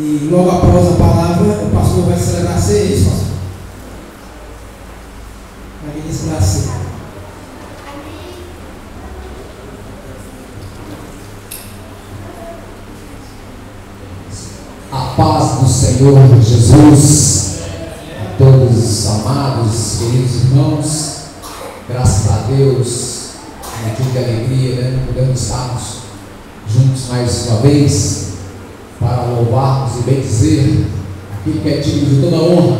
E logo após a palavra, o pastor vai celebrar a ceia, isso, pastor? Vai ministrar a ceia. A paz do Senhor Jesus a todos os amados, queridos irmãos, graças a Deus, motivo de alegria, né? Não podemos estarmos juntos mais uma vez para louvarmos e bendizer aquele que é digno de toda honra,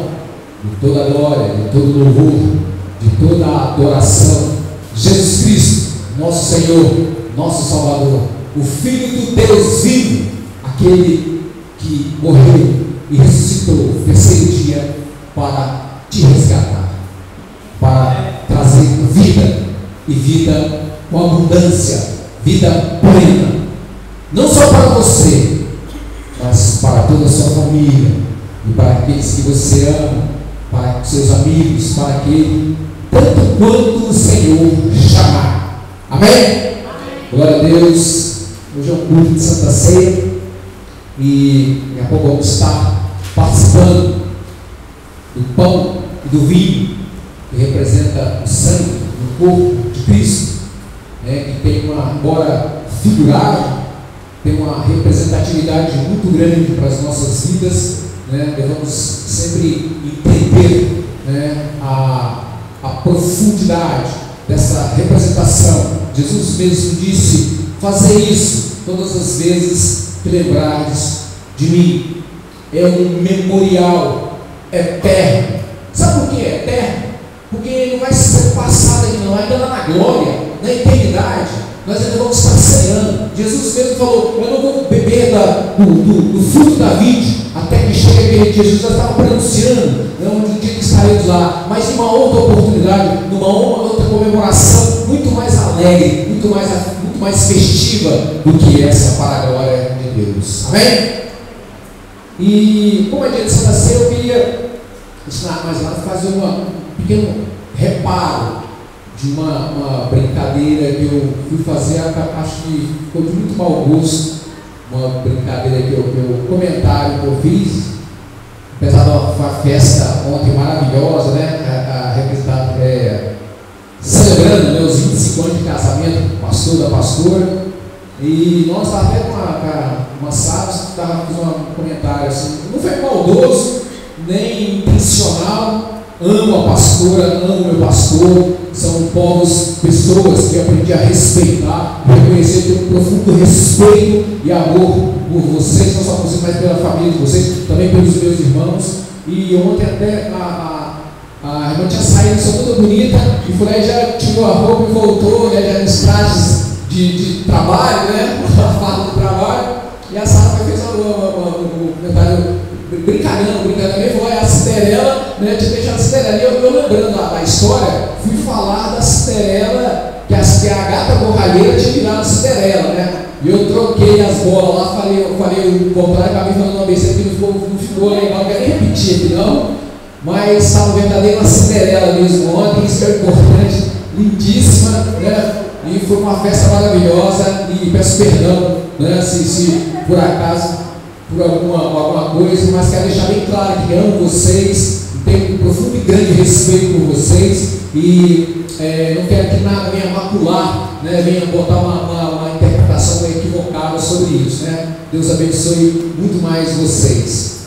de toda glória, de todo louvor, de toda adoração. Jesus Cristo, nosso Senhor, nosso Salvador, o Filho do Deus vivo, aquele que morreu e ressuscitou no terceiro dia para te resgatar, para trazer vida e vida com abundância, vida plena, não só para você, mas para toda a sua família e para aqueles que você ama, para seus amigos, para aquele, tanto quanto o Senhor chamar. Amém? Amém. Glória a Deus. Hoje é um culto de Santa Ceia e daqui a pouco vamos estar participando do pão e do vinho que representa o sangue do corpo de Cristo, né, que tem uma, embora figurado, tem uma representatividade muito grande para as nossas vidas, né? Devemos sempre entender, né, a profundidade dessa representação. Jesus mesmo disse: fazer isso todas as vezes que lembrardes de mim. É um memorial eterno. Sabe por que é eterno? Porque ele não vai ser passado aqui não, ainda lá na glória, na eternidade, nós ainda vamos estar ceando. Jesus mesmo falou: eu não vou beber do fruto da vide até que chegue aquele dia. Jesus já estava pronunciando, onde dia que estaremos lá, mas em uma outra oportunidade, numa outra comemoração muito mais alegre, muito mais festiva do que essa, para a glória de Deus. Amém? E como é dia de Santa Ceia, eu queria ensinar mais lá, fazer um pequeno reparo de uma brincadeira que eu fui fazer, acho que ficou de muito mau gosto, uma brincadeira que comentário que eu fiz, apesar de uma festa ontem maravilhosa, né, celebrando meus 25 anos de casamento com o pastor da pastora, e nós estávamos até com uma sala, estava fazendo um comentário assim, não foi maldoso, nem intencional. Amo a pastora, amo meu pastor, são pessoas que eu aprendi a respeitar, reconhecer, ter um profundo respeito e amor por vocês, não só por vocês, mas pela família de vocês, também pelos meus irmãos. E ontem até a irmã tinha saído, só toda bonita, e foi lá e já tirou a roupa e voltou, né, já nos trajes de trabalho, né, a farda do trabalho, e a Sara fez um comentário brincando mesmo, foi a Cinderela, né, de deixar a Cinderela. E eu lembrando da história, fui falar da Cinderela, que a gata borralheira tinha virado Cinderela, né? E eu troquei as bolas lá, falei o contrário, acabei falando uma besteira que não ficou legal, não quero nem repetir aqui não, mas estava verdadeiro uma Cinderela mesmo ontem, isso é importante, lindíssima, né? E foi uma festa maravilhosa, e peço perdão, né, se por acaso por alguma coisa, mas quero deixar bem claro que amo vocês, tenho um profundo e grande respeito por vocês, e não quero que nada venha macular, né, venha botar uma interpretação equivocada sobre isso, né? Deus abençoe muito mais vocês.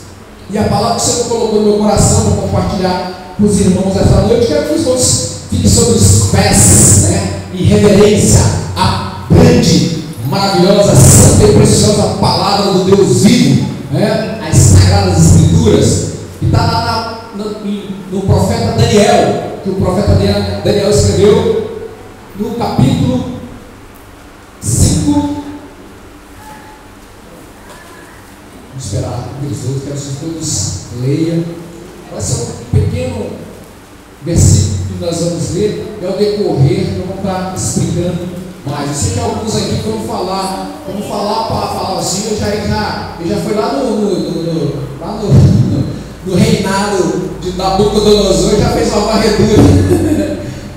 E a palavra que o Senhor colocou no meu coração para compartilhar com os irmãos essa noite, quero que os irmãos fiquem sobre os pés, né, em reverência à grande, maravilhosa, santa e preciosa palavra do Deus vivo, né? As Sagradas Escrituras, que está lá no profeta Daniel, que o profeta Daniel escreveu no capítulo 5. Vamos esperar aqueles outros, quero que todos leiam. Vai ser um pequeno versículo que nós vamos ler, e ao decorrer nós vamos estar explicando mais. Eu sei que alguns aqui vão falar para falar assim, eu já fui lá no reinado da Nabucodonosor, já fez uma varredura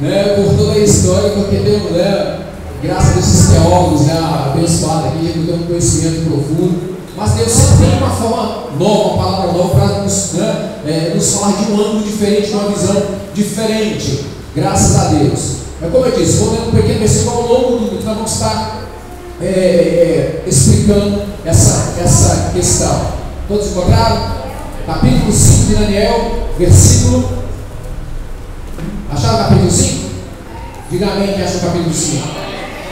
né, por toda a história, porque deu, né, graças a esses teólogos, né, abençoados aqui, já deu um conhecimento profundo, Mas Deus sempre tem uma forma nova, uma palavra nova para nos falar de um ângulo diferente, de uma visão diferente. Graças a Deus. Mas como eu disse, vou ler um pequeno versículo ao longo do vídeo, nós vamos estar explicando essa questão. Todos encontraram? Capítulo 5 de Daniel, versículo. Acharam o capítulo 5? Diga amém quem achou o capítulo 5.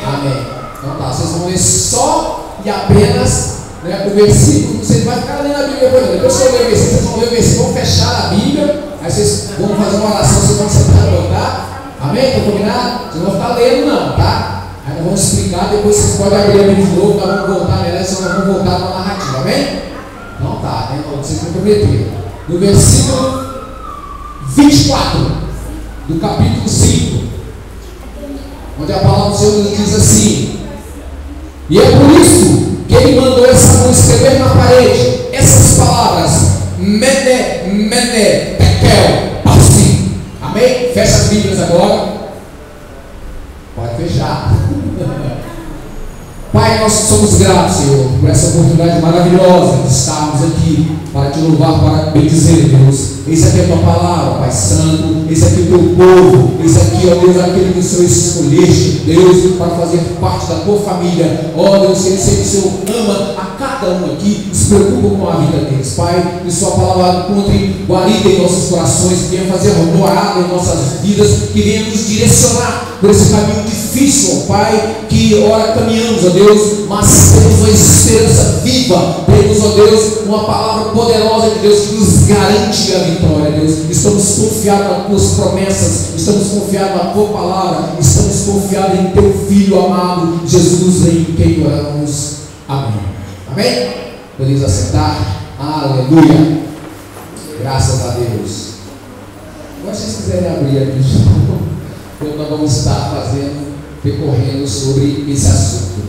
Amém. Então tá, vocês vão ler só e apenas o versículo. Vocês vão ficar lendo a Bíblia depois que eu ler o versículo, vocês vão ler o versículo, vão fechar a Bíblia, aí vocês vão fazer uma oração, vocês vão sentar e voltar. Amém? Estão combinado? Vocês não vão ficar lendo não, tá? Aí nós vamos explicar, depois vocês podem abrir a Bíblia de novo, nós vamos voltar nela, senão nós vamos voltar na narrativa, amém? Então tá, então vocês vão prometer. No versículo 24 do capítulo 5, onde a palavra do Senhor nos diz assim: e é por isso que ele mandou essa mão escrever na parede essas palavras: Mene, Mene, Tekel, Parsi. Amém? Fecha as Bíblias agora. Pode fechar. Pai, nós somos gratos, Senhor, por essa oportunidade maravilhosa de estarmos aqui para te louvar, para bendizer, Deus. Eis aqui a tua palavra, Pai Santo. Eis aqui o teu povo. Eis aqui, ó Deus, aquele que o Senhor escolheste, Deus, para fazer parte da tua família. Ó Deus, ele sempre o Senhor ama a cada um aqui, se preocupa com a vida deles, Pai. Que sua palavra encontre guarida em nossos corações, que venha fazer morada em nossas vidas, que venha nos direcionar por esse caminho difícil, ó Pai, que ora caminhamos, ó Deus, mas temos uma esperança viva, temos, ó Deus, uma palavra poderosa de Deus que nos garante a vitória, Deus. Estamos confiados nas tuas promessas, estamos confiados na tua palavra, estamos confiados em teu Filho amado, Jesus, em quem oramos. Amém. Amém? Podemos assentar? Aleluia. Graças a Deus. Agora, se vocês quiserem abrir aqui, então nós vamos estar percorrendo sobre esse assunto.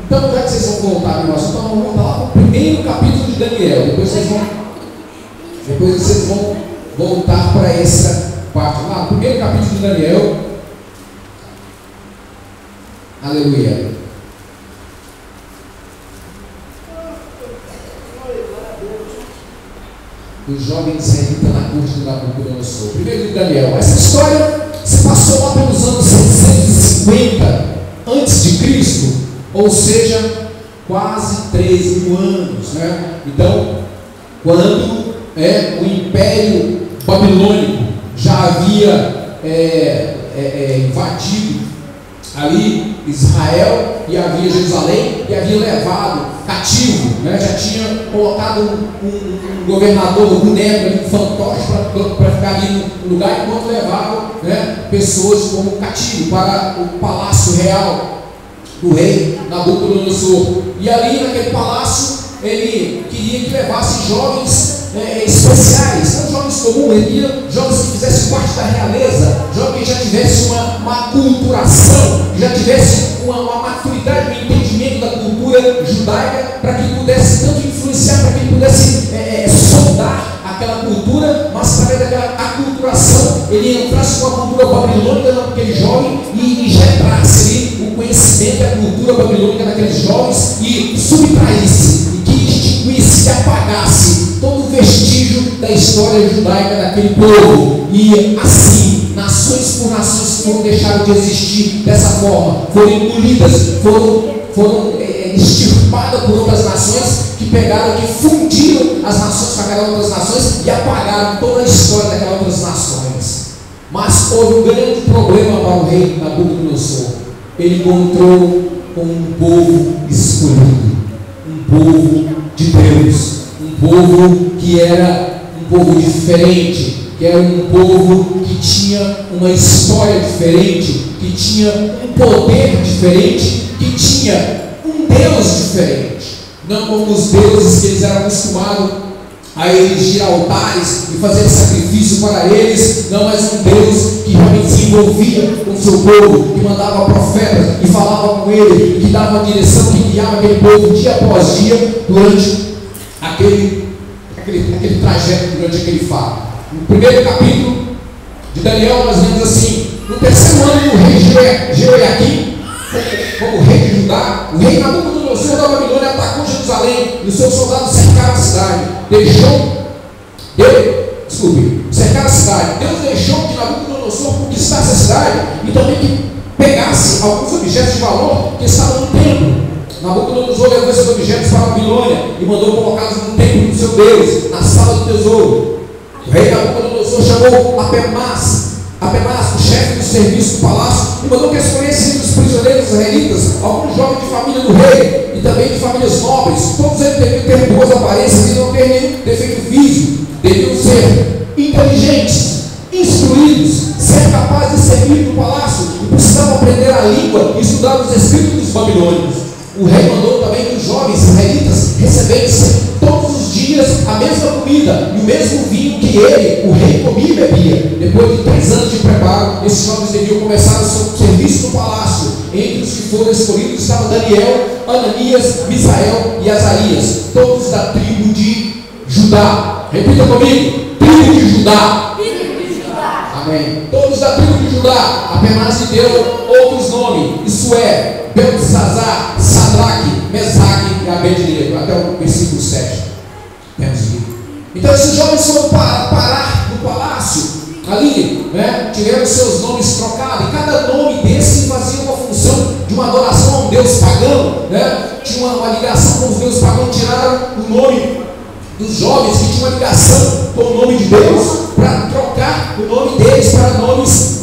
Então, já que vocês vão voltar no assunto, vamos voltar lá para o primeiro capítulo de Daniel. Depois vocês vão voltar para essa parte. Lá, primeiro capítulo de Daniel. Aleluia. Os jovens israelitas na corte do Nabucodonosor. Primeiro de Daniel. Essa história se passou lá pelos anos 650 antes de Cristo, ou seja, quase 13 mil anos, né? Então, quando o Império Babilônico já havia invadido ali Israel e havia Jerusalém e havia levado cativo, né? Já tinha colocado um governador, um boneco, um fantoche para ficar ali no lugar, enquanto levavam, né, pessoas como cativo para o palácio real do rei Nabucodonosor. E ali naquele palácio ele queria que levasse jovens especiais, não jovens comuns, ele queria jovens que fizessem parte da realeza, jovens que já tivessem uma aculturação, que já tivessem uma maturidade, um entendimento da cultura judaica, para que ele pudesse tanto influenciar, para que ele pudesse soldar aquela cultura, mas através daquela aculturação ele entrasse com a cultura babilônica naquele jovem e injetasse ali o conhecimento da cultura babilônica naqueles jovens e subtraísse, e que extinguisse, que apagasse todo o vestígio da história judaica daquele povo. E assim, nações por nações foram deixadas de existir dessa forma, foram engolidas, foram extirpadas por outras nações que pegaram, que fundiram as nações com aquelas outras nações e apagaram toda a história daquelas outras nações. Mas houve um grande problema para o rei Nabucodonosor. Ele encontrou com um povo escolhido, um povo de Deus, um povo que era um povo diferente, que era um povo que tinha uma história diferente, que tinha um poder diferente, que tinha um Deus diferente, não como os deuses que eles eram acostumados a erigir altares e fazer sacrifício para eles. Não, mas um Deus que realmente se envolvia com o seu povo, que mandava profetas e falava com ele, que dava uma direção, que guiava aquele povo dia após dia durante aquele trajeto, durante aquele fato. No primeiro capítulo de Daniel nós vemos assim: no terceiro ano do rei Jeoiaquim, como rei de Judá, o rei Nabucodonosor da Babilônia atacou Jerusalém, e os seus soldados cercaram a cidade. Cercaram a cidade. Deus deixou que Nabucodonosor conquistasse a cidade e também que pegasse alguns objetos de valor que estavam no templo. Nabucodonosor levou esses objetos para a Babilônia e mandou colocá-los no templo do seu Deus, na sala do tesouro. O rei Nabucodonosor chamou Apenas, o chefe do serviço do palácio, e mandou que escolhesse entre os prisioneiros israelitas alguns jovens de família do rei e também de famílias nobres. Todos eles deviam ter boas aparências e não ter nenhum defeito físico. Deviam ser inteligentes, instruídos, ser capazes de servir no palácio e precisavam aprender a língua e estudar os escritos dos babilônios. O rei mandou também que os jovens israelitas recebessem todos os dias a mesma comida e o mesmo vinho que ele, o rei, comia e bebia. Depois de 3 anos de preparo, esses jovens deviam começar o seu serviço no palácio. Entre os que foram escolhidos estavam Daniel, Ananias, Misael e Azarias, todos da tribo de Judá. Repita comigo: tribo de Judá. Amém. Todos da tribo de Judá. Apenas lhe deu outros nomes. Isso é Beltesazar, Sadraque, Mesaque e Abednego. Até o versículo 7. Temos aqui. Então esses jovens foram parar no palácio. Ali, né, tiveram seus nomes trocados. E cada nome desse fazia uma função de uma adoração a um Deus pagão, né? Tinha uma ligação com os deuses pagãos. Tiraram o nome dos jovens que tinham uma ligação com o nome de Deus, para trocar o nome deles para nomes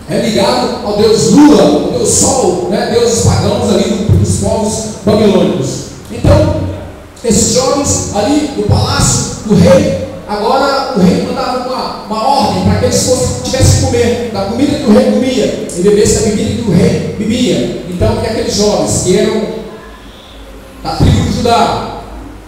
ligados ao Deus Lua, ao Deus Sol, né, deuses pagãos ali dos povos babilônicos. Então, esses jovens ali no palácio do rei, agora o rei mandava uma ordem para que eles tivessem que comer da comida que o rei comia e bebesse da bebida que o rei bebia. Então, que aqueles jovens que eram da tribo de Judá,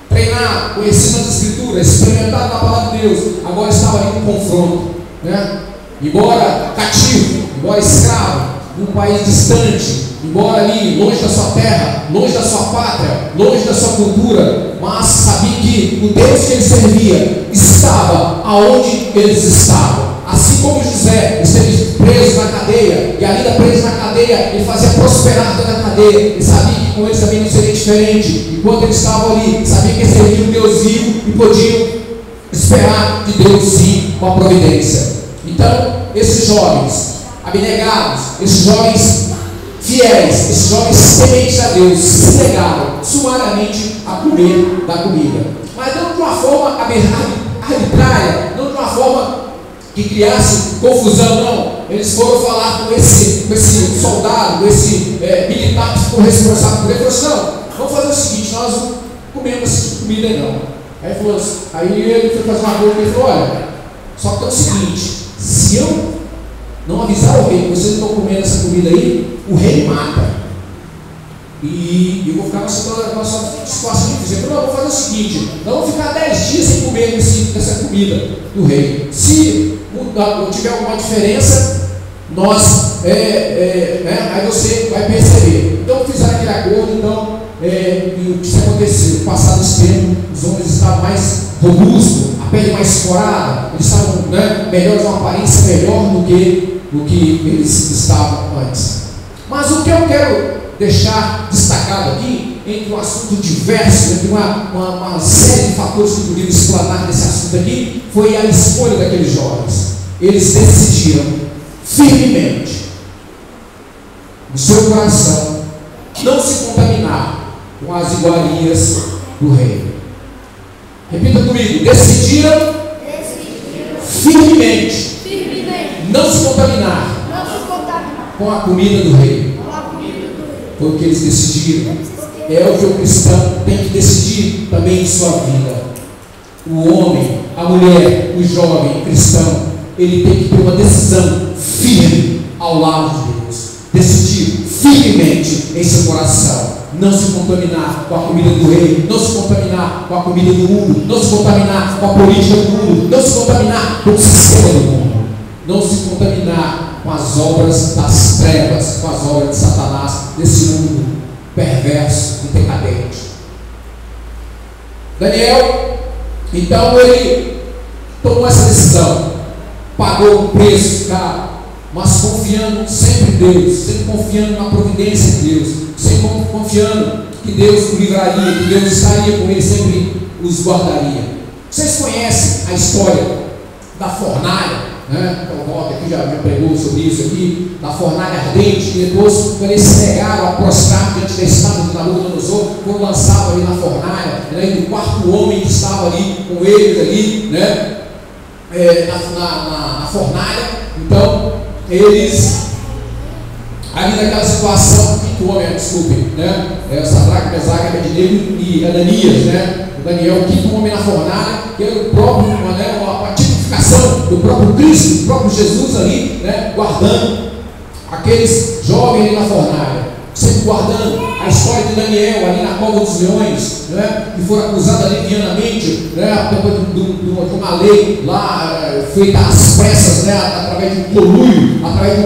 treinar, conhecido as escrituras, experimentado na palavra de Deus, agora estava ali no confronto, né? Embora cativo, embora escravo, num país distante, embora ali longe da sua terra, longe da sua pátria, longe da sua cultura, mas sabia que o Deus que ele servia estava aonde eles estavam. Assim como José esteve preso na cadeia, e ainda preso na cadeia, ele fazia prosperar toda a cadeia. Ele sabia que com eles também não seria diferente. Enquanto eles estavam ali, sabia que eles serviam um Deus vivo e podiam esperar de Deus sim uma providência. Então, esses jovens abnegados, esses jovens fiéis, esses jovens tementes a Deus, se negaram sumariamente a comer da comida. Mas não de uma forma arbitrária, não de uma forma que criasse confusão, não. Eles foram falar com esse soldado, com esse militar que ficou responsável por ele. Ele falou assim: não, vamos fazer o seguinte, nós não comemos esse tipo de comida aí não. Aí ele foi fazer uma coisa e falou: olha, só que é o seguinte, se eu não avisar o rei que vocês não estão comendo essa comida aí, o rei mata. E eu vou ficar nessa situação difícil. Eu falei: não, vou fazer o seguinte, nós vamos ficar 10 dias sem comer essa comida do rei. Se tiver alguma diferença, aí você vai perceber. Então fizeram aquele acordo. Então, e o que aconteceu? Passado esse tempo, os homens estavam mais robustos, a pele mais corada, eles estavam melhores, uma aparência melhor do que eles estavam antes. Mas o que eu quero deixar destacado aqui, entre um assunto diverso, entre uma série de fatores que poderiam explanar nesse assunto aqui, foi a escolha daqueles jovens. Eles decidiram firmemente no seu coração não se contaminar com as iguarias do rei. Repita comigo: decidiram firmemente não se contaminar com a comida do rei. Foi o que eles decidiram. É o que o cristão tem que decidir também em sua vida. O homem, a mulher, o jovem, o cristão, ele tem que ter uma decisão firme ao lado de Deus. Decidir firmemente em seu coração não se contaminar com a comida do rei, não se contaminar com a comida do mundo, não se contaminar com a política do mundo, não se contaminar com o sistema do mundo, não se contaminar com as obras das trevas, com as obras de Satanás, desse mundo perverso e decadente. Daniel, então, ele tomou essa decisão, pagou um preço caro, mas confiando sempre em Deus, sempre confiando na providência de Deus, sempre confiando que Deus o livraria, que Deus estaria com ele, sempre os guardaria. Vocês conhecem a história da fornalha, né? Então, o Walter aqui já pregou sobre isso aqui, da fornalha ardente, que depois, quando eles se negaram a prostrar diante da estátua de Nabucodonosor, foram lançados ali na fornalha, né? E o quarto homem que estava ali com eles ali, né? Na fornalha. Então, eles, ali naquela situação, o quinto homem, desculpe, né? Sadraque, Mesaque, Abednego e Ananias, né? O Daniel, o quinto homem na fornalha, que era o próprio, né? Uma tipificação do próprio Cristo, do próprio Jesus ali, né? Guardando aqueles jovens ali na fornalha, sempre guardando a história de Daniel ali na cova dos leões, né? Que foram acusados levianamente, né? Depois de uma lei lá feita às pressas, né? Através de um conluio, através de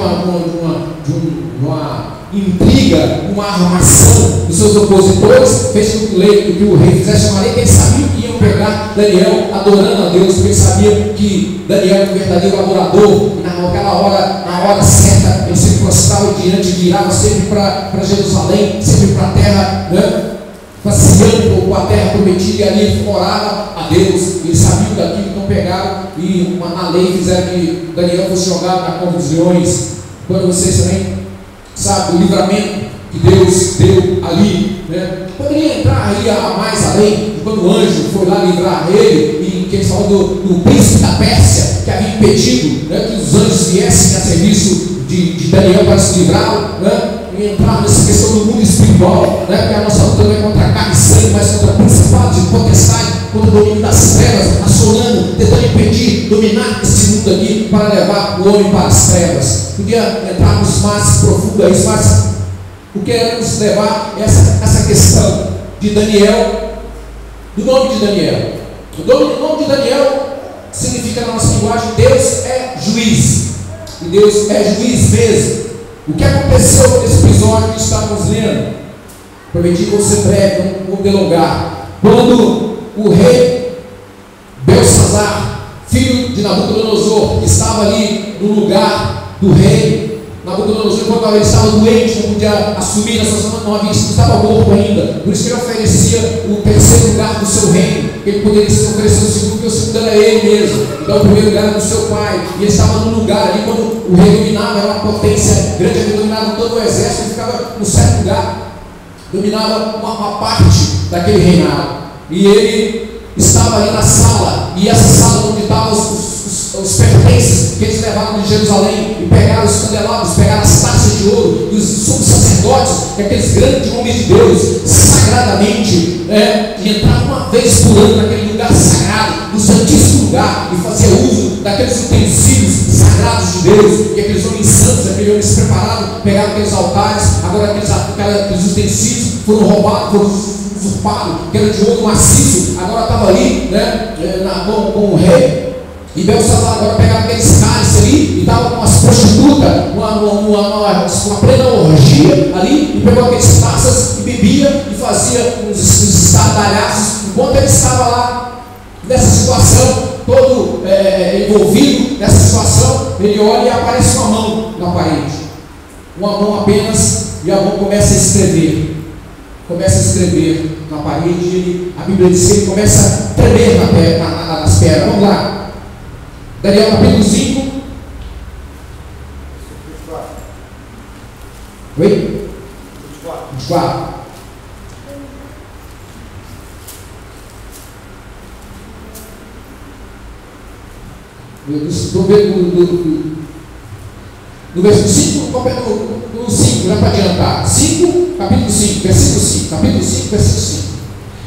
uma intriga, uma armação dos seus opositores, fez com que o rei fizesse uma lei, que eles sabiam que iam pegar Daniel adorando a Deus, porque eles sabiam que Daniel era um verdadeiro adorador, e naquela hora, na hora certa, ele se prostrava diante, virava sempre para Jerusalém, sempre para a terra, né? Passeando com a terra prometida, e ali ele orava a Deus. Eles sabiam daquilo, então pegaram e na lei fizeram que Daniel fosse jogado na cova dos leões. Quando vocês também sabem o livramento que Deus deu ali, né? Poderia entrar aí a mais além, quando o anjo foi lá livrar ele, e que ele falou do príncipe da Pérsia, que havia impedido, né, que os anjos viessem a serviço de Daniel para se livrá-lo, né? E entrar nessa questão do mundo espiritual, né? Porque a nossa luta não é contra carne e sangue, mas contra principados e potestades, contra o domínio das trevas, assolando, tentando impedir, dominar esse mundo aqui para levar o homem para as trevas. Podia entrarmos mais profundo aí, mas o que queremos levar essa questão de Daniel, do nome de Daniel. O nome de Daniel significa na nossa linguagem: Deus é juiz, e Deus é juiz mesmo. O que aconteceu nesse episódio que estávamos lendo? Prometi que vou ser breve, não vou delongar. Quando o rei Belsazar, filho de Nabucodonosor, que estava ali no lugar do rei Nabucodonosor, quando ele estava doente, não podia assumir a sua zona, não estava morto ainda. Por isso que ele oferecia o terceiro lugar do seu reino. Ele poderia se oferecer o segundo, porque o segundo era ele mesmo. Então o primeiro lugar era do seu pai. E ele estava no lugar ali, quando o rei dominava, era uma potência grande, ele dominava todo o exército, ele ficava no certo lugar, dominava uma parte daquele reinado. E ele estava ali na sala, e essa sala onde estavam os pertences que eles levaram de Jerusalém, e pegaram os candelabros, pegaram as taças de ouro, e os sumos sacerdotes, aqueles grandes homens de Deus, sagradamente, e entravam uma vez por ano naquele lugar sagrado, no santíssimo lugar, e fazia uso daqueles utensílios sagrados de Deus, e aqueles homens santos, aqueles homens preparados, pegaram aqueles altares, agora aqueles utensílios foram roubados, foram usurpados, que era de ouro maciço, agora estava ali, né, com o rei. E Belsazar agora pegava aqueles cálices ali, e estava com umas prostitutas, uma plena orgia ali, e pegou aquelas taças e bebia, e fazia uns estardalhaços, enquanto ele estava lá, nessa situação, todo envolvido nessa situação, ele olha e aparece uma mão na parede, uma mão apenas, e a mão começa a escrever na parede, e a Bíblia diz que ele começa a tremer nas pernas. Vamos lá. Daniel capítulo 5. Oi? 24. Estou vendo no versículo 5, no 5, não é para adiantar. 5, capítulo 5, versículo 5. Capítulo 5, versículo 5.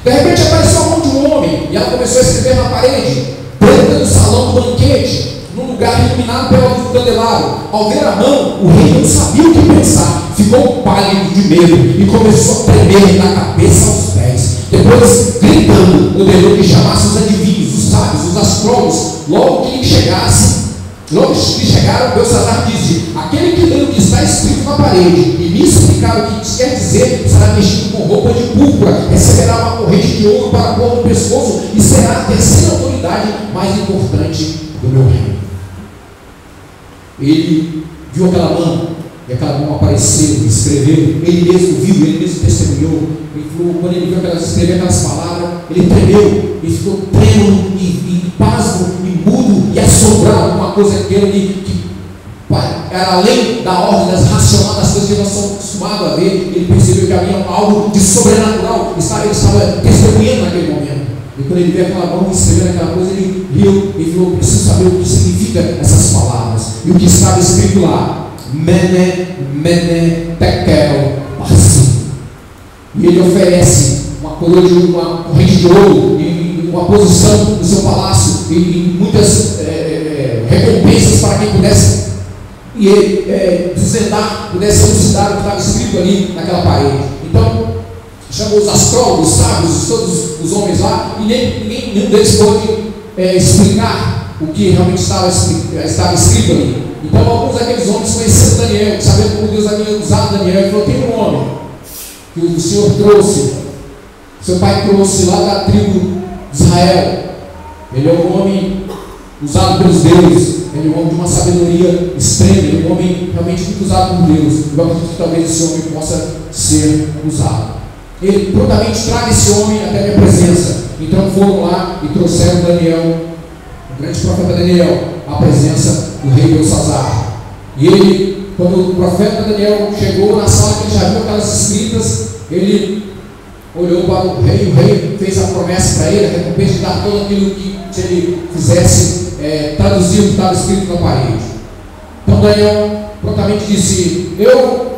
De repente apareceu a mão de um homem, e ela começou a escrever na parede, dentro do salão do banquete, num lugar iluminado pela luz do candelabro. Ao ver a mão, o rei não sabia o que pensar, ficou pálido de medo e começou a tremer da cabeça aos pés. Depois, gritando, ordenou que chamasse os adivinhos, os sábios, os astrólogos. Logo que chegaram, Belsazar disse: aquele que leu o que está escrito na parede e me explicar o que isso quer dizer, será vestido com roupa de púrpura, receberá uma corrente de ouro para pôr no pescoço e será a terceira autoridade mais importante do meu reino. Ele viu aquela mão, E aquela mão apareceu, escreveu, ele mesmo viu, ele mesmo testemunhou. Ele falou, quando ele viu escrever aquelas palavras, ele tremeu, ele ficou trêmulo e pasmo, e mudo, e assombrado com uma coisa que era além da ordem, das racionais, das coisas que nós somos acostumados a ver. Ele percebeu que havia algo de sobrenatural, ele estava testemunhando naquele momento. E quando ele viu aquela mão escrevendo aquela coisa, ele riu e falou, preciso saber o que significa essas palavras. E o que estava escrito lá, Mene, Mene, Tekel, Parsim. E ele oferece uma coroa de uma corrente de ouro e uma posição no seu palácio e muitas recompensas para quem pudesse desvendar, pudesse elucidar o que estava escrito ali naquela parede. Então chamou os astrólogos, os sábios, todos os homens lá, e nenhum deles pôde explicar o que realmente estava escrito ali. Então alguns daqueles homens conheceram Daniel, sabendo como Deus havia usado Daniel, e falou, tem um homem que o Senhor trouxe, seu pai trouxe lá da tribo de Israel. Ele é um homem usado pelos deuses, ele é um homem de uma sabedoria extrema, ele é um homem realmente muito usado por Deus. Eu acredito que talvez esse homem possa ser usado. Ele prontamente traga esse homem até a minha presença. Então foram lá e trouxeram Daniel, o grande profeta Daniel, à presença do rei Belsazar. E ele, quando o profeta Daniel chegou na sala, que ele já viu aquelas escritas, ele olhou para o rei fez a promessa para ele, a recompensa de dar todo aquilo que, se ele fizesse, traduzir o que estava escrito na parede. Então Daniel prontamente disse, eu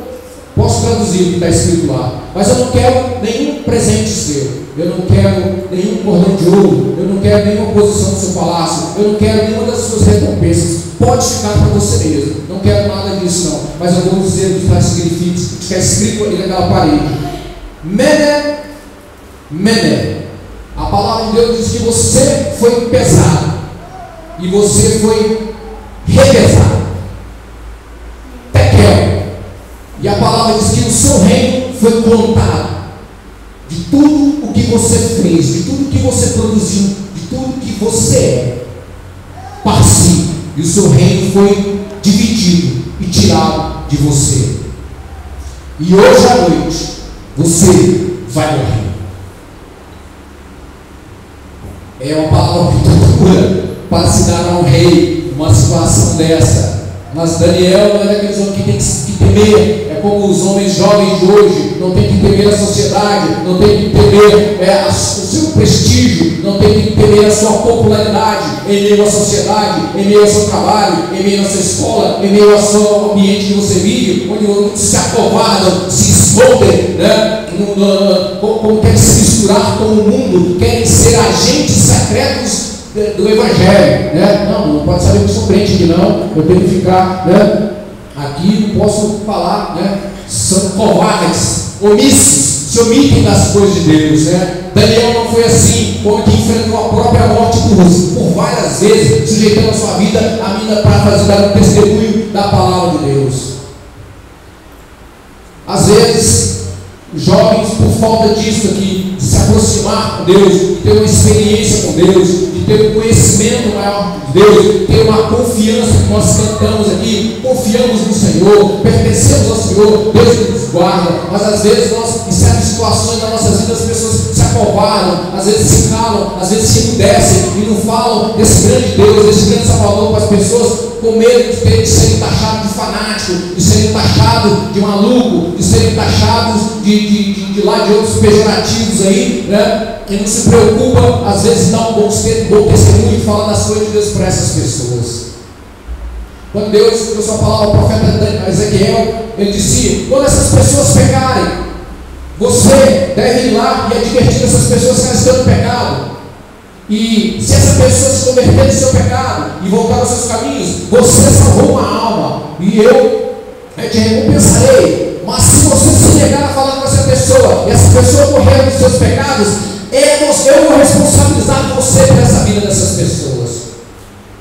posso traduzir o que está escrito lá, mas eu não quero nenhum presente seu, eu não quero nenhum cordão de ouro, eu não quero nenhuma posição no seu palácio, eu não quero nenhuma das suas recompensas, pode ficar para você mesmo, não quero nada disso não, mas eu vou dizer o que está escrito ali naquela parede. Mene, Mene, a palavra de Deus diz que você foi pesado e você foi repesado. Tekel, e a palavra diz que o seu reino foi contado, de tudo o que você fez, de tudo que você produziu, de tudo que você é. Parsim, e o seu reino foi dividido e tirado de você. E hoje à noite você vai morrer. É uma palavra muito dura para se dar a um rei uma situação dessa. Mas Daniel não é daqueles homens que tem que temer. É como os homens jovens de hoje, não tem que temer a sociedade, não tem que temer o seu prestígio, não tem que temer a sua popularidade em meio à sociedade, em meio ao seu trabalho, em meio à sua escola, em meio ao seu ambiente que você vive, onde muitos se acovardam, se escondem, né? Como querem se misturar com o mundo, querem ser agentes secretos do Evangelho, né? Não pode saber que eu sou crente aqui não, eu tenho que ficar, né? Aqui não posso falar, né? São covardes, omissos, se omitem das coisas de Deus, né? Daniel não foi assim, como que enfrentou a própria morte por várias vezes, sujeitando a sua vida para dar um testemunho da palavra de Deus. Às vezes, jovens, por falta disso aqui, de se aproximar com Deus, de ter uma experiência com Deus, de ter um conhecimento maior de Deus, de ter uma confiança que nós cantamos aqui, confiamos no Senhor, pertencemos ao Senhor, Deus nos guarda, mas às vezes nós, em certas situações da nossa vida, as pessoas se acovardam, às vezes se calam, às vezes se emudecem e não falam desse grande Deus, desse grande Salvador para as pessoas, com medo de serem taxados de fanático, de serem taxados de maluco, de serem taxados de outros pejorativos aí, né? E não se preocupa, às vezes, em dar um bom testemunho e falar das coisas de Deus para essas pessoas. Quando Deus deu sua palavra ao profeta Ezequiel, ele disse: quando essas pessoas pecarem, você deve ir lá e advertir essas pessoas que elas estão no pecado. E se essa pessoa se converter do seu pecado e voltar aos seus caminhos, você salvou uma alma e eu te recompensarei. Mas se você se negar a falar com essa pessoa e essa pessoa morrer dos seus pecados, eu vou responsabilizar você por essa vida dessas pessoas.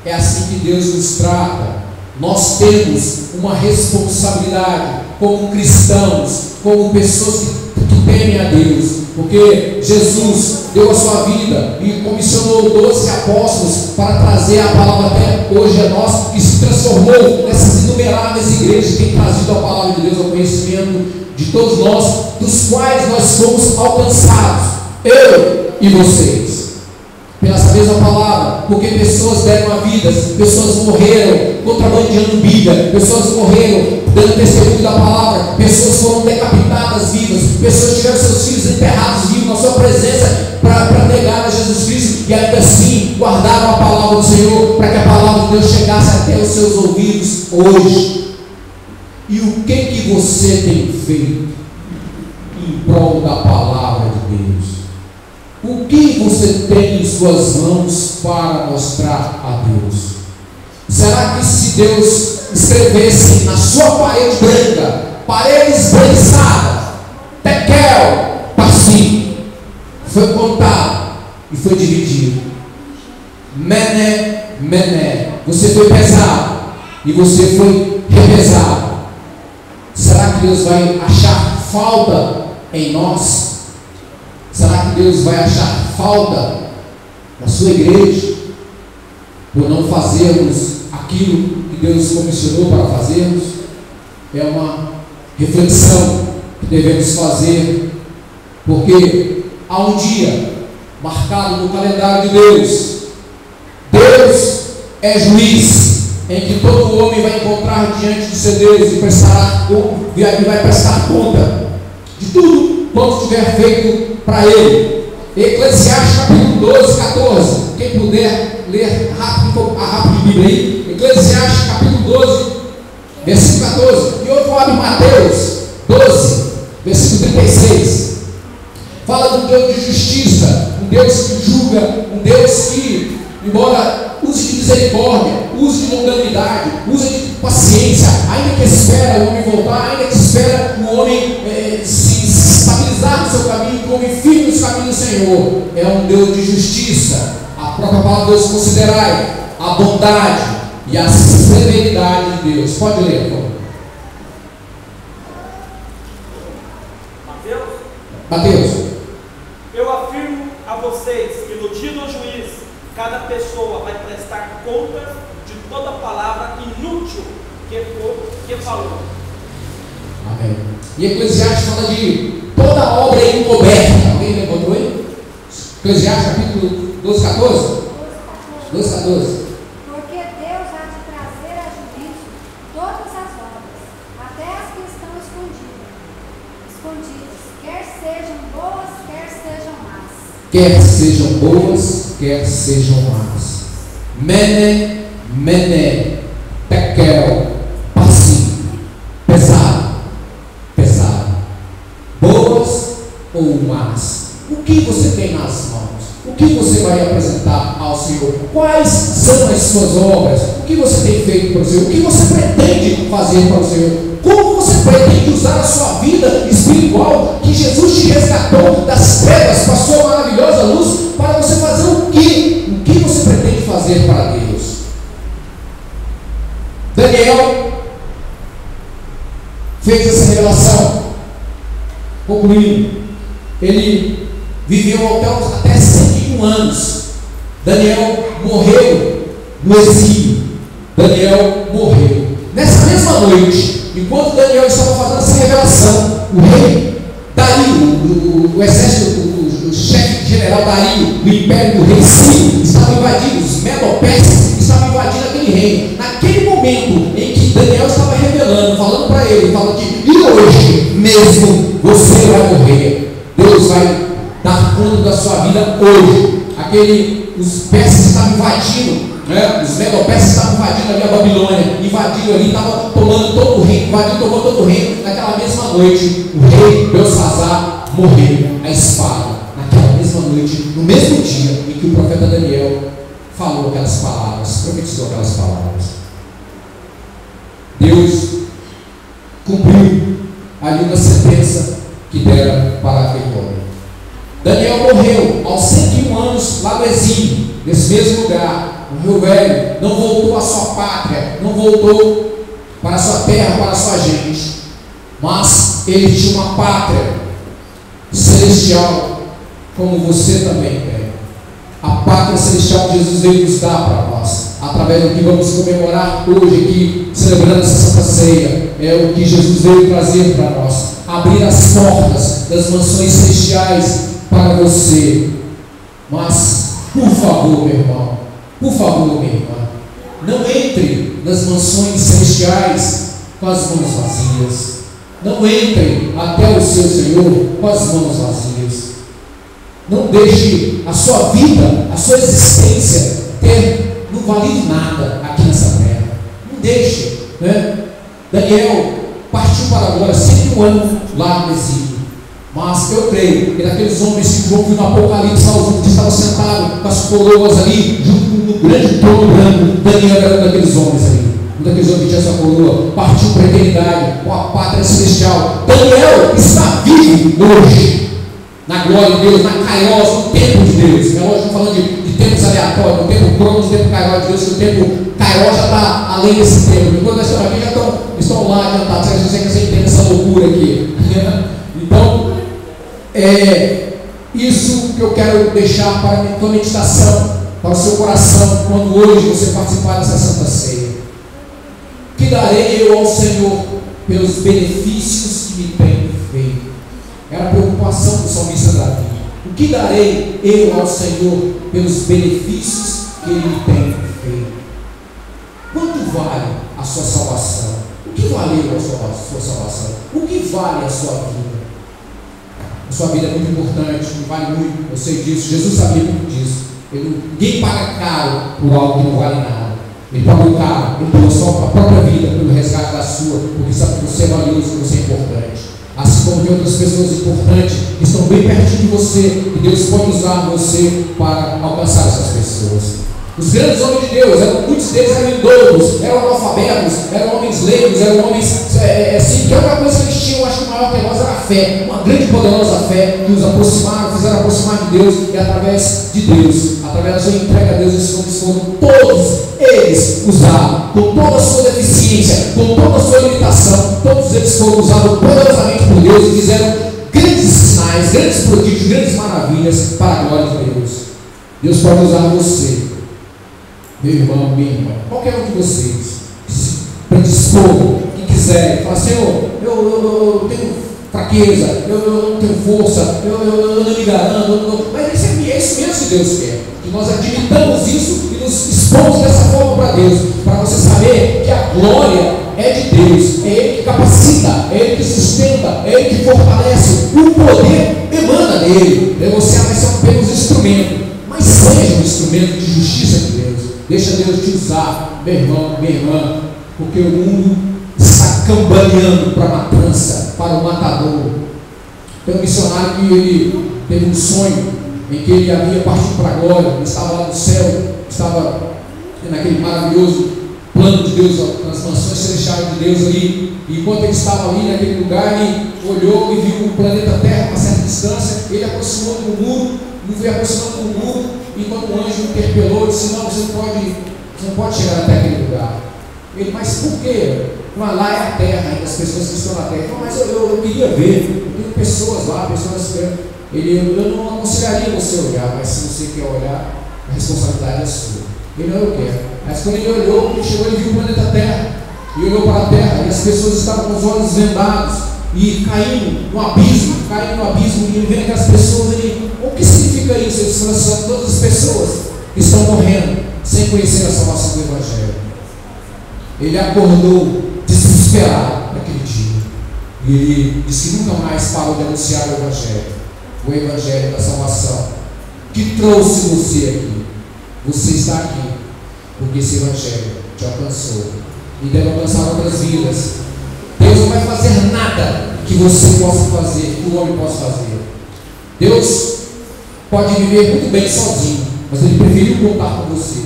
É assim que Deus nos trata. Nós temos uma responsabilidade como cristãos, como pessoas que temem a Deus, porque Jesus deu a sua vida e comissionou 12 apóstolos para trazer a palavra até hoje a nós, e se transformou nessas inumeráveis igrejas que têm trazido a palavra de Deus ao conhecimento de todos nós, dos quais nós fomos alcançados, eu e vocês, pela essa mesma palavra, porque pessoas deram a vida, pessoas morreram contrabandeando Bíblia, pessoas morreram dando testemunho da palavra, pessoas foram decapitadas vivas, pessoas tiveram seus filhos enterrados vivos na sua presença para negar a Jesus Cristo, e ainda assim guardaram a palavra do Senhor, para que a palavra de Deus chegasse até os seus ouvidos hoje. E o que você tem feito em prol da palavra de Deus? O que você tem em suas mãos para mostrar a Deus? Será que se Deus escrevesse na sua parede branca, parede esbranquiçada, tekel, passim, foi contado e foi dividido, mené, mené, você foi pesado e você foi repesado, será que Deus vai achar falta em nós? Será que Deus vai achar falta na sua igreja por não fazermos aquilo que Deus comissionou para fazermos? É uma reflexão que devemos fazer, porque há um dia marcado no calendário de Deus. Deus é juiz, em que todo homem vai encontrar diante do seu Deus e vai prestar conta de tudo quanto tiver feito para ele. Eclesiastes capítulo 12, 14. Quem puder ler rápido, a rápido de Bíblia aí. Eclesiastes capítulo 12, versículo 14. E outro lado, Mateus 12, versículo 36. Fala de um Deus de justiça, um Deus que julga, um Deus que, embora use de misericórdia, use de longanimidade, use de paciência, ainda que espera o homem voltar, ainda que espera o homem se estabilizar no seu caminho, que o homem firme nos caminhos do Senhor, é um Deus de justiça. A própria palavra de Deus: considerai a bondade e a severidade de Deus. Pode ler, por favor. Mateus. Eu afirmo a vocês que no dia do juízo, cada pessoa vai prestar contas de toda palavra inútil que falou. Amém. E Eclesiastes fala de toda obra encoberta. Alguém encontrou aí? Eclesiastes capítulo 12, 14? 12, 14. Porque Deus há de trazer a juízo todas as obras, até as que estão escondidas, quer sejam boas, quer sejam más. Quer sejam boas, quer sejam más. Mené, mené, tekel, passim. Pesado, pesado. Boas ou más? O que você tem nas mãos? O que você vai apresentar ao Senhor? Quais são as suas obras? O que você tem feito para o Senhor? O que você pretende fazer para o Senhor? Como você pretende usar a sua vida espiritual, que Jesus te resgatou das trevas para a sua maravilhosa luz, para você fazer o quê? O que você pretende fazer para Deus? Daniel fez essa revelação. Concluindo, ele viveu até 101 anos. Daniel morreu no exílio. Daniel morreu. Nessa mesma noite, enquanto Daniel estava fazendo essa revelação, o rei Dario, o exército, o chefe general Dario, do império do rei Ciro, estava invadindo, os Medo-Persas estavam invadindo aquele reino. Naquele momento em que Daniel estava revelando, falando para ele, falando que e hoje mesmo você vai morrer, Deus vai dar conta da sua vida hoje. Os persas estavam invadindo, né? Os Medo-Persas estavam invadindo ali a Babilônia, invadindo ali, estavam tomando todo o reino, invadindo, tomando todo o reino. Naquela mesma noite, o rei Belsazar morreu à espada. Naquela mesma noite, no mesmo dia em que o profeta Daniel falou aquelas palavras, profetizou aquelas palavras. Deus cumpriu ali uma sentença que dera para aquele homem. Daniel morreu aos 101 anos lá no exílio, nesse mesmo lugar. Morreu velho, não voltou à sua pátria, não voltou para a sua terra, para a sua gente, mas ele tinha uma pátria celestial, como você também tem. A pátria celestial que Jesus veio nos dar para nós, através do que vamos comemorar hoje aqui, celebrando essa Santa Ceia, é o que Jesus veio trazer para nós, abrir as portas das mansões celestiais para você. Mas, por favor, meu irmão, por favor, minha irmã, não entre nas mansões celestiais com as mãos vazias. Não entre até o seu Senhor com as mãos vazias. Não deixe a sua vida, a sua existência ter não valido nada aqui nessa terra. Não deixe, né? Daniel partiu para agora 100 anos lá no exílio. Mas eu creio que daqueles homens que João viu no Apocalipse, que estavam sentados com as coroas ali, junto no grande trono branco, Daniel era um daqueles homens ali. Um daqueles homens que tinha essa coroa, partiu para a eternidade, com a pátria celestial. Daniel está vivo hoje, na glória de Deus, na kairos, no tempo de Deus. É lógico, falando de tempos aleatórios, no tempo cronos, no tempo kairos de Deus, que o tempo kairos já está além desse tempo. Enquanto nós estamos aqui, já estão lá adiantados. Você entende essa loucura aqui. Então, é isso que eu quero deixar para a tua meditação, para o seu coração, quando hoje você participar dessa Santa Ceia. Que darei eu ao Senhor pelos benefícios que me tem feito? Era a preocupação do salmista Davi. O que darei eu ao Senhor pelos benefícios que Ele me tem feito? Quanto vale a sua salvação? O que valeu a sua salvação? O que vale a sua vida? A sua vida é muito importante, vale muito, eu sei disso. Jesus sabia muito disso. Ninguém paga caro por algo que não vale nada. Ele pagou caro, ele pagou só a própria vida pelo resgate da sua, porque sabe que você é valioso, que você é importante. Assim como tem outras pessoas importantes que estão bem pertinho de você, e Deus pode usar você para alcançar essas pessoas. Os grandes homens de Deus, muitos deles eram idosos, eram analfabetos, eram homens leigos, eram homens assim, que a única coisa que eles tinham, acho que maior que nós, era a fé, uma grande e poderosa fé, que os aproximaram, fizeram aproximar de Deus, e através de Deus, através da sua entrega a Deus, esses homens foram todos eles usados, com toda a sua deficiência, com toda a sua limitação, todos eles foram usados poderosamente por Deus e fizeram grandes sinais, grandes prodígios, grandes maravilhas para a glória de Deus. Deus pode usar você, meu irmão, minha irmã, qualquer um de vocês, que se predispor, que quiser, falar: Senhor, eu tenho fraqueza, eu não tenho força, eu não me garanto, mas é isso mesmo que Deus quer, que nós admitamos isso e nos expomos dessa forma para Deus, para você saber que a glória é de Deus, é Ele que capacita, é Ele que sustenta, é Ele que fortalece, o poder emana dele, você vai ser apenas um instrumento, mas seja um instrumento de justiça de Deus. Deixa Deus te usar, meu irmão, minha irmã, porque o mundo está cambaleando para a matança, para o matador. Tem um missionário que ele teve um sonho em que ele havia partido para a glória, ele estava lá no céu, estava naquele maravilhoso plano de Deus, nas mansões celestiais de Deus ali, e enquanto ele estava ali naquele lugar, ele olhou e viu o planeta Terra a uma certa distância, ele aproximou do muro, não foi aproximando do muro, enquanto o anjo interpelou, disse: não, você não pode chegar até aquele lugar. Ele: mas por quê? Mas lá é a terra, as pessoas que estão na terra. Não, mas eu queria ver, eu tenho pessoas lá, pessoas que... eu não aconselharia você olhar, mas se você quer olhar, a responsabilidade é sua. Ele: não, eu quero. Mas quando ele olhou, ele chegou e viu o planeta Terra, e olhou para a terra, e as pessoas estavam com os olhos vendados, e caindo no abismo, e ele vendo aquelas pessoas ali. O que significa isso? Ele falou: são todas as pessoas que estão morrendo sem conhecer a salvação do Evangelho. Ele acordou desesperado naquele dia, e ele disse que nunca mais parou de anunciar o Evangelho da salvação, que trouxe você aqui. Você está aqui porque esse Evangelho te alcançou e deve alcançar outras vidas. Deus não vai fazer nada que você possa fazer, que o homem possa fazer. Deus pode viver muito bem sozinho, mas Ele preferiu contar com você.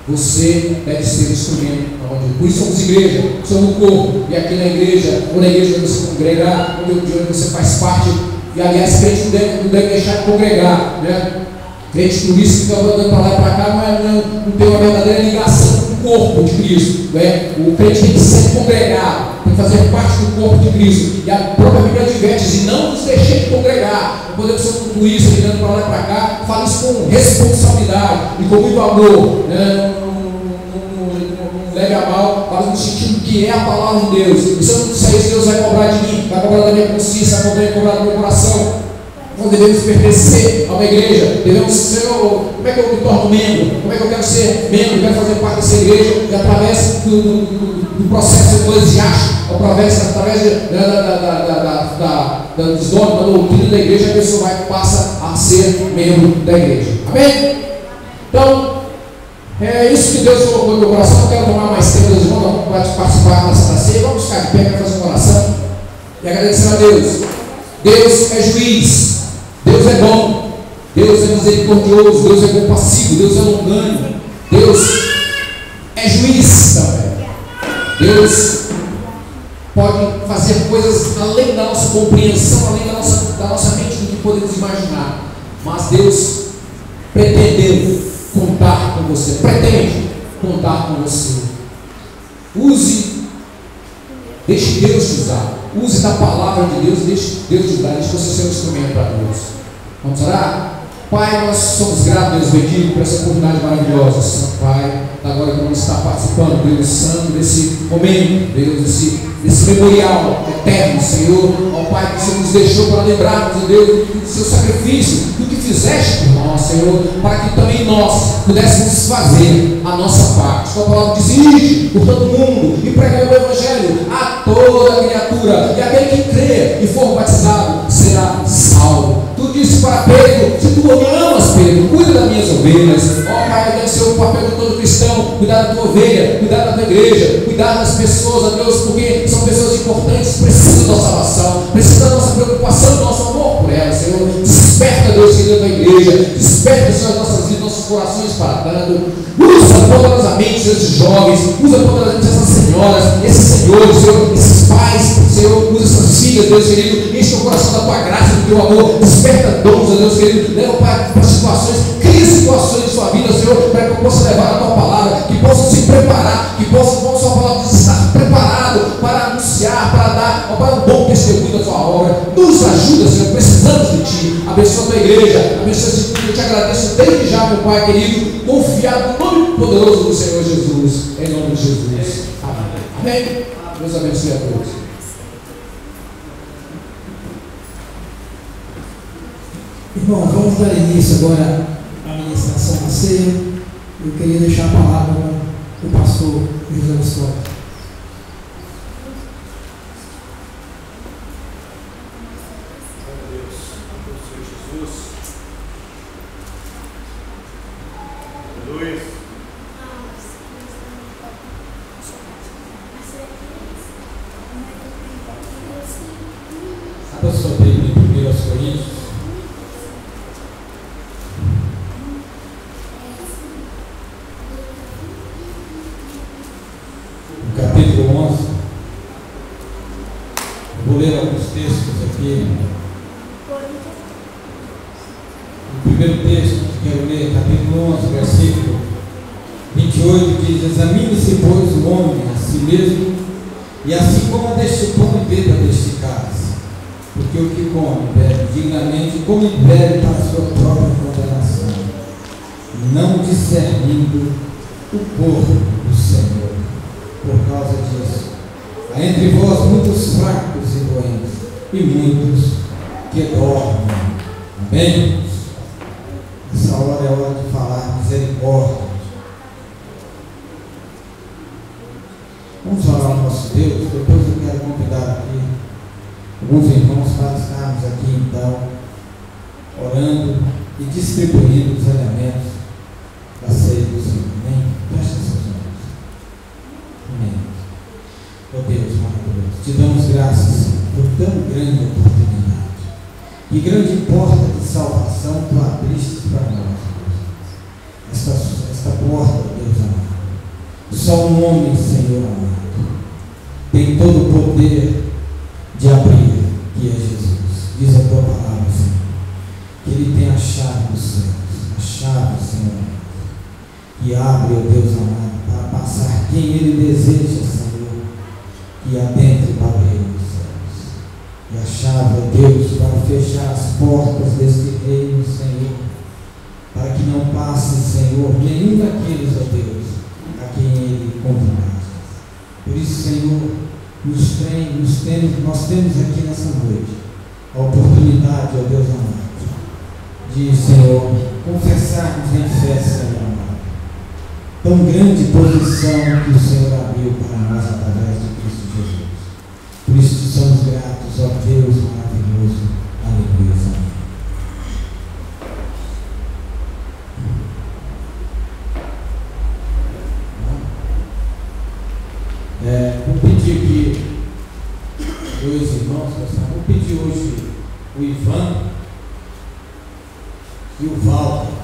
Você deve ser instrumento. Por isso somos igreja, somos um corpo. E aqui na igreja, ou na igreja onde você congregar, onde você faz parte, e aliás, crente não deve deixar de congregar, né? Crente turista fica andando para lá e para cá, não tem uma verdadeira ligação com o corpo de Cristo. Né? O crente tem que ser congregado, tem que fazer parte do corpo de Cristo. E a própria Bíblia adverte: não nos deixem de congregar. Não podemos ser um turista ligando para lá e para cá. Fala isso com responsabilidade e com muito amor. Né? Não leve a mal, fala no sentido que é a palavra de Deus. E se eu não disser isso, Deus vai cobrar de mim, vai cobrar da minha consciência, vai cobrar do meu coração. Nós devemos pertencer a uma igreja, devemos ser, como é que eu me torno membro? Como é que eu quero ser membro? Eu quero fazer parte dessa igreja, e através do processo eclesiástico, através dos dogmas, da doutrina da igreja, a pessoa passa a ser membro da igreja. Amém? Então, é isso que Deus colocou no meu coração. Não quero tomar mais tempo dos irmãos para participar da Santa Ceia. Vamos ficar de pé para fazer uma oração e agradecer a Deus. Deus é juiz. Deus é bom, Deus é misericordioso, Deus é compassivo, Deus é longânimo, Deus é juiz também. Deus pode fazer coisas além da nossa compreensão, além da nossa mente, do que podemos imaginar. Mas Deus pretendeu contar com você, pretende contar com você. Deixe Deus te usar. Use da palavra de Deus, deixe Deus te usar, deixe você ser um instrumento para Deus. Vamos orar? Pai, nós somos gratos, Deus bendito, por essa oportunidade maravilhosa, Santo Pai. Agora que vamos estar participando, Deus Santo, desse momento, Deus, desse memorial eterno, Senhor. Ó Pai, que o Senhor nos deixou para lembrarmos, ó Deus, do seu sacrifício, do que fizeste por nós, Senhor, para que também nós pudéssemos fazer a nossa parte. Sua palavra diz: ide por todo mundo e pregai o Evangelho a toda criatura, e aquele que crê e for batizado será salvo. Tu disse para Pedro: se tu me amas, Pedro, cuida das minhas ovelhas. Ó Pai, deve ser o papel de todo cristão: cuidar da tua ovelha, cuidar da tua igreja, cuidar das pessoas, ó Deus, porque são pessoas importantes, precisam da salvação, precisam da nossa preocupação, do nosso amor por elas, Senhor. Desperta, Deus, Senhor, da igreja, desperta, Senhor, as nossas vidas, nossos corações para tanto. Usa poderosamente esses jovens, usa poderosamente essas senhoras, esses senhores, Senhor, esses pais, Senhor, usa essas filhas, Deus querido, enche o coração da tua graça, do teu amor, desperta dons, ó Deus querido, leva para situações, cria situações em sua vida, Senhor, para que eu possa levar a tua palavra, que possa se preparar, que possa, como a sua palavra diz, estar preparado para anunciar, para dar, para um bom testemunho da tua obra. Nos ajuda, Senhor, precisamos de ti. Abençoa a tua igreja, abençoa esse culto. Eu te agradeço desde já, meu Pai querido, confiado no nome poderoso do Senhor Jesus, em nome de Jesus. Amém. Deus abençoe a todos. Irmão, vamos dar início agora à ministração da ceia. Eu queria deixar a palavra para o pastor José Gustavo. Abra sua Bíblia em 1 Coríntios. No capítulo 11. Vou ler alguns textos aqui. O primeiro texto que quero ler, capítulo 11, versículo 28, diz: examine-se, pois, o homem a si mesmo, e assim coma deste pão e beba deste cálice. Porque o que come, bebe dignamente, come e bebe para a sua própria condenação, não discernindo o corpo do Senhor. Por causa disso, há entre vós muitos fracos e doentes, e muitos que dormem. Amém? Essa hora é hora de falar misericórdia. Vamos orar ao nosso Deus. Depois eu quero convidar aqui alguns irmãos para estarmos aqui então orando e distribuindo os elementos da ceia do Senhor. Amém? Feche seus olhos. Amém. Oh Deus maravilhoso, te damos graças por tão grande oportunidade. Que grande porta de salvação tu abriste para nós. Esta porta, Deus amado, só um homem, Senhor amado, tem todo o poder de abrir, que é Jesus. Diz a tua palavra, Senhor, que Ele tem a chave dos céus, a abre, ó Deus amado, para passar quem Ele deseja, Senhor, que adentre para o reino dos céus. E a chave, ó Deus, para fechar as portas deste reino, Senhor, para que não passe, Senhor, nenhum daqueles, ó Deus, a quem Ele convidaste. Por isso, Senhor, nós temos aqui nessa noite a oportunidade, ó Deus amado, de, Senhor, confessarmos em fé, Senhor amado, tão grande posição que o Senhor abriu para nós através de Cristo Jesus. Por isso te somos gratos, ó Deus maravilhoso. Aleluia. Vou pedir aqui dois irmãos, vou pedir hoje o Ivan e o Walter.